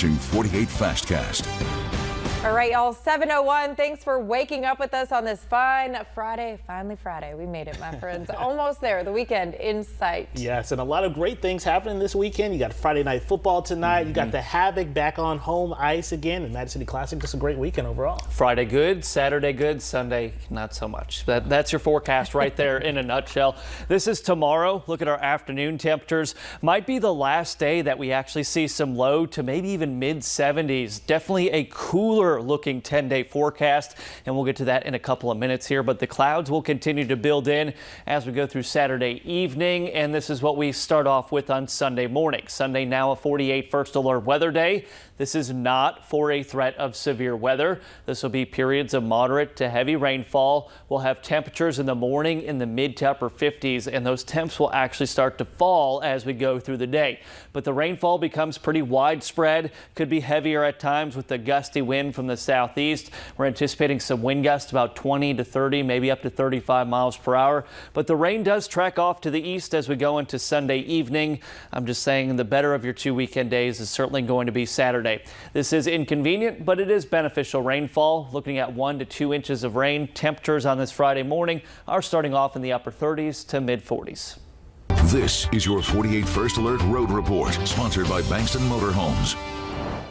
watching 48 Fastcast. All right, y'all, 7:01. Thanks for waking up with us on this fine Friday. Finally Friday. We made it, my friends. Almost there. The weekend in sight. Yes, and a lot of great things happening this weekend. You got Friday Night Football tonight. You got the Havoc back on home ice again. And Madison City Classic, just a great weekend overall. Friday good, Saturday good, Sunday not so much. That's your forecast right there in a nutshell. This is tomorrow. Look at our afternoon temperatures. Might be the last day that we actually see some low to maybe even mid 70s. Definitely a cooler looking 10-day forecast, and we'll get to that in a couple of minutes here, but the clouds will continue to build in as we go through Saturday evening, and this is what we start off with on Sunday morning. Sunday now a 48 first alert weather day. This is not for a threat of severe weather. This will be periods of moderate to heavy rainfall. We'll have temperatures in the morning in the mid to upper 50s, and those temps will actually start to fall as we go through the day. But the rainfall becomes pretty widespread, could be heavier at times with the gusty wind from the southeast. We're anticipating some wind gusts about 20 to 30, maybe up to 35 miles per hour. But the rain does track off to the east as we go into Sunday evening. I'm just saying the better of your two weekend days is certainly going to be Saturday. This is inconvenient, but it is beneficial rainfall. Looking at 1 to 2 inches of rain. Temperatures on this Friday morning are starting off in the upper 30s to mid 40s. This is your 48 First Alert Road Report, sponsored by Bankston Motorhomes.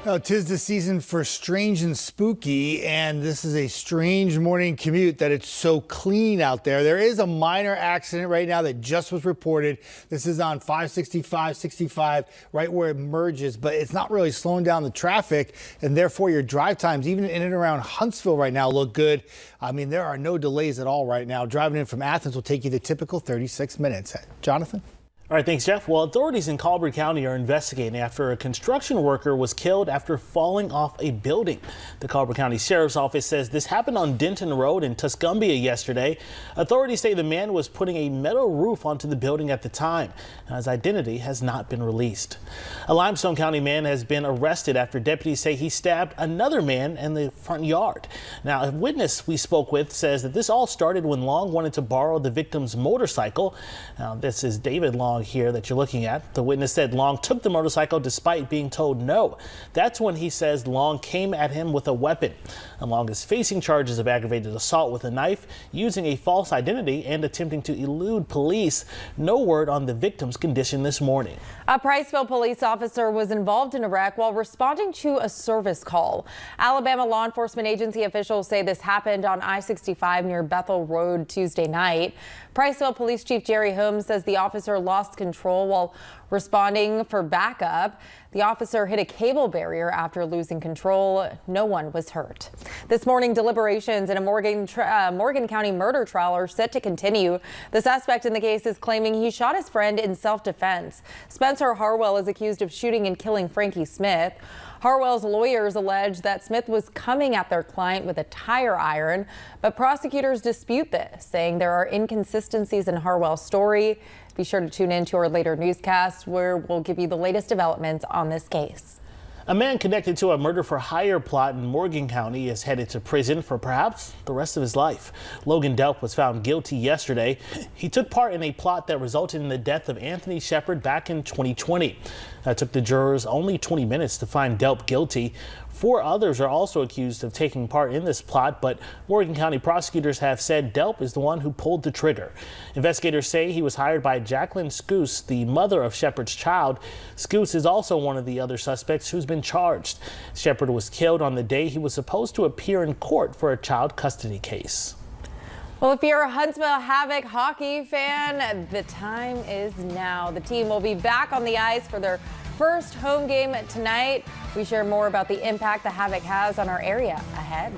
Well, 'tis the season for strange and spooky, and this is a strange morning commute that it's so clean out there. There is a minor accident right now that just was reported. This is on 565 right where it merges, but it's not really slowing down the traffic, and therefore your drive times, even in and around Huntsville right now, look good. I mean, there are no delays at all right now. Driving in from Athens will take you the typical 36 minutes. Jonathan? All right, thanks, Jeff. Well, authorities in Colbert County are investigating after a construction worker was killed after falling off a building. The Colbert County Sheriff's Office says this happened on Denton Road in Tuscumbia yesterday. Authorities say the man was putting a metal roof onto the building at the time. Now, his identity has not been released. A Limestone County man has been arrested after deputies say he stabbed another man in the front yard. Now, a witness we spoke with says that this all started when Long wanted to borrow the victim's motorcycle. Now, this is David Long here that you're looking at. The witness said Long took the motorcycle despite being told no. That's when he says Long came at him with a weapon. And Long is facing charges of aggravated assault with a knife, using a false identity, and attempting to elude police. No word on the victim's condition this morning. A Priceville police officer was involved in a wreck while responding to a service call. Alabama law enforcement agency officials say this happened on I-65 near Bethel Road Tuesday night. Priceville Police Chief Jerry Holmes says the officer lost control while responding for backup. The officer hit a cable barrier after losing control. No one was hurt. This morning, deliberations in a Morgan County murder trial are set to continue. The suspect in the case is claiming he shot his friend in self-defense. Spencer Harwell is accused of shooting and killing Frankie Smith. Harwell's lawyers allege that Smith was coming at their client with a tire iron, but prosecutors dispute this, saying there are inconsistencies in Harwell's story. Be sure to tune in to our later newscast, where we'll give you the latest developments on this case. A man connected to a murder-for-hire plot in Morgan County is headed to prison for perhaps the rest of his life. Logan Delp was found guilty yesterday. He took part in a plot that resulted in the death of Anthony Shepard back in 2020. It took the jurors only 20 minutes to find Delp guilty. 4 others are also accused of taking part in this plot, but Morgan County prosecutors have said Delp is the one who pulled the trigger. Investigators say he was hired by Jacqueline Scoose, the mother of Shepard's child. Scoose is also one of the other suspects who's been charged. Shepard was killed on the day he was supposed to appear in court for a child custody case. Well, if you're a Huntsville Havoc hockey fan, the time is now. The team will be back on the ice for their first home game tonight. We share more about the impact the Havoc has on our area ahead.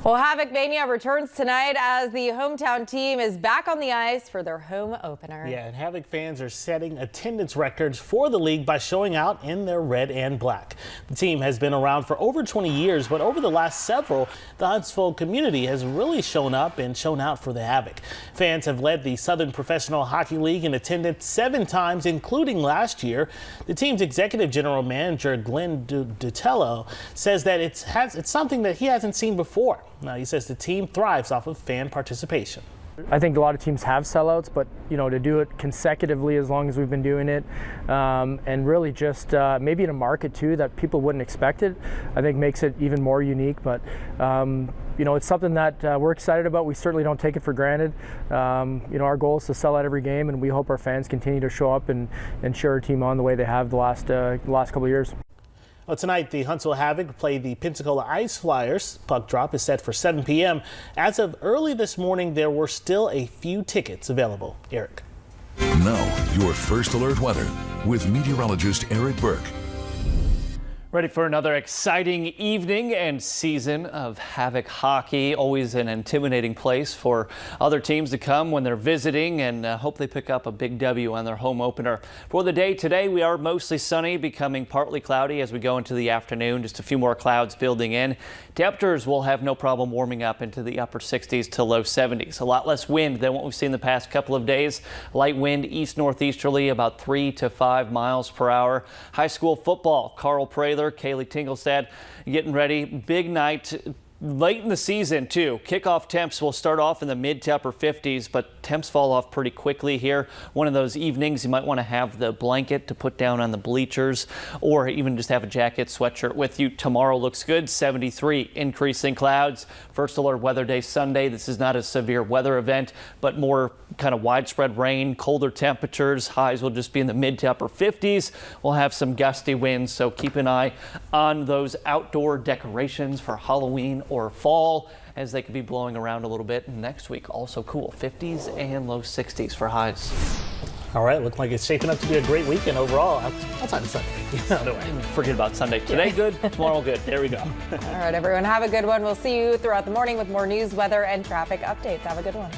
Well, Havoc Mania returns tonight as the hometown team is back on the ice for their home opener. Yeah, and Havoc fans are setting attendance records for the league by showing out in their red and black. The team has been around for over 20 years, but over the last several, the Huntsville community has really shown up and shown out for the Havoc. Fans have led the Southern Professional Hockey League in attendance 7 times, including last year. The team's executive general manager, Glenn Dutello, says that it's something that he hasn't seen before. Now, he says the team thrives off of fan participation. I think a lot of teams have sellouts, but to do it consecutively as long as we've been doing it, and really just maybe in a market too that people wouldn't expect it, I think makes it even more unique. But it's something that we're excited about. We certainly don't take it for granted. Our goal is to sell out every game, and we hope our fans continue to show up and cheer our team on the way they have the last couple of years. Well, tonight, the Huntsville Havoc play the Pensacola Ice Flyers. Puck drop is set for 7 p.m. As of early this morning, there were still a few tickets available. Eric. Now, your first alert weather with meteorologist Eric Burke. Ready for another exciting evening and season of Havoc hockey. Always an intimidating place for other teams to come when they're visiting, and hope they pick up a big W on their home opener. For the day today, we are mostly sunny, becoming partly cloudy as we go into the afternoon. Just a few more clouds building in. Temperatures will have no problem warming up into the upper 60s to low 70s. A lot less wind than what we've seen the past couple of days. Light wind east-northeasterly, about 3 to 5 miles per hour. High school football, Carl Prather, Kaylee Tingelstad getting ready. Big night late in the season too. Kickoff temps will start off in the mid to upper 50s, but temps fall off pretty quickly here. One of those evenings you might want to have the blanket to put down on the bleachers, or even just have a jacket, sweatshirt with you. Tomorrow looks good, 73. Increasing clouds. First alert weather day Sunday. This is not a severe weather event, but more kind of widespread rain, colder temperatures. Highs will just be in the mid to upper 50s. We'll have some gusty winds, so keep an eye on those outdoor decorations for Halloween or fall, as they could be blowing around a little bit. Next week, also cool, 50s and low 60s for highs. All right, looks like it's shaping up to be a great weekend overall, outside of Sunday. Forget about Sunday. Today good, tomorrow good. There we go. All right, everyone, have a good one. We'll see you throughout the morning with more news, weather, and traffic updates. Have a good one.